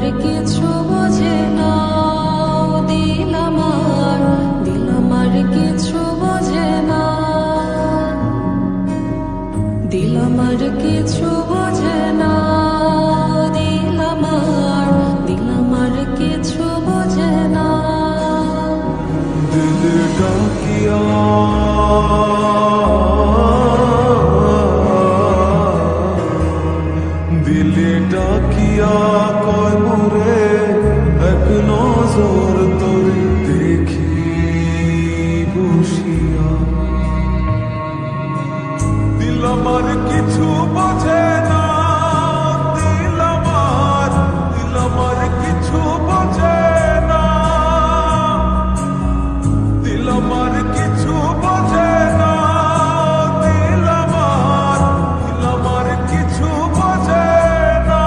কিছু বোঝে না, দিল আমার কিছু বোঝে না, দিল আমার কিছু বোঝে না, দিল আমার কিছু বোঝে না। दिल डाकिया दिले डाकिया কয় মোরে এক নজর তোরে দেখি বসিয়া। দিল আমার কিছু বোঝে না, দিল আমার কিছু বোঝে না, দিল আমার কিছু বোঝে না, দিল আমার কিছু বোঝে না।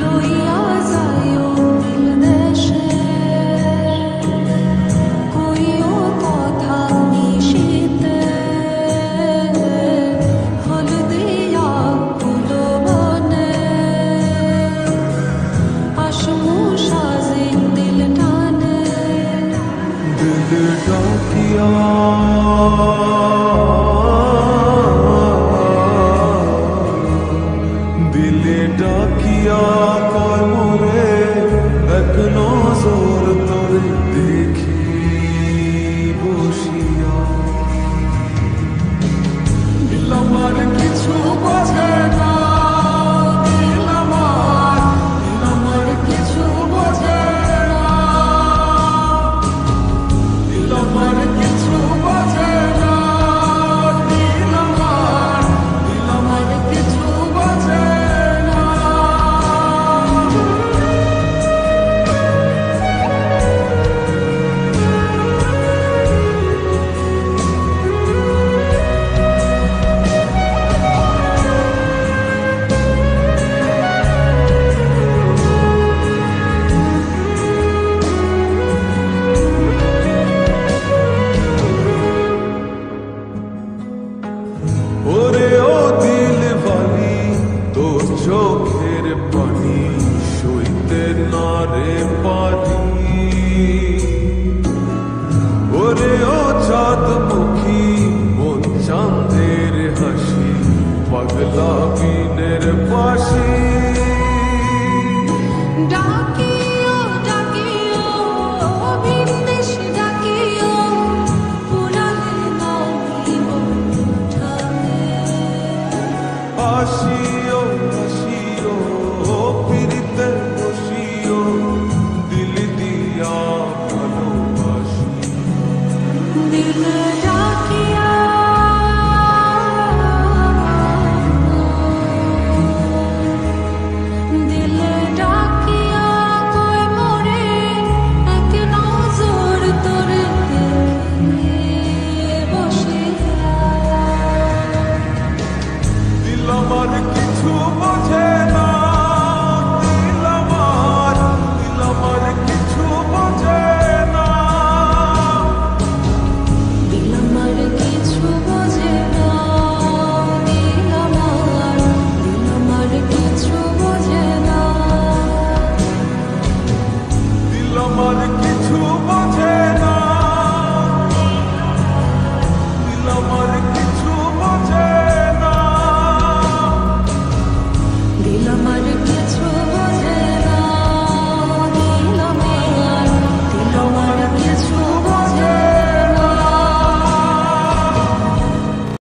লইয়া যাইও দিল দেশে, কইও কথা নিশীতে, হল দিয়া ফুল বনে, আসমু সাজে দিল টানে। दिल डाकिया दिले डाकिया কয় মোরে এক নজর তোরে দেখি বসিয়া। দিল আমার কিছু বোঝে না, দিল আমার কিছু বোঝে না, দিল আমার কিছু বোঝে না, দিল আমার কিছু বোঝে না। ওরে ও দিল বালি তোর চোখের পানি সইতে না রে পারি। ওরে ও চাঁদ মুখী মন চাঁদের হাসি পাগলা বিনের পাশি। ডাকিও ডাকিও ভিনদেশ ডাকিও, পুরালে নহিব ঠানে। আসিও আসিও ফিরিতে বসিও দিল দিয়া ভালোবাসি। দিল ডাকিয়া দিল ডাকিয়া কয় মোরে এক নজর তোরে দেখি বসিয়া। দিল আমার কিছু বোঝে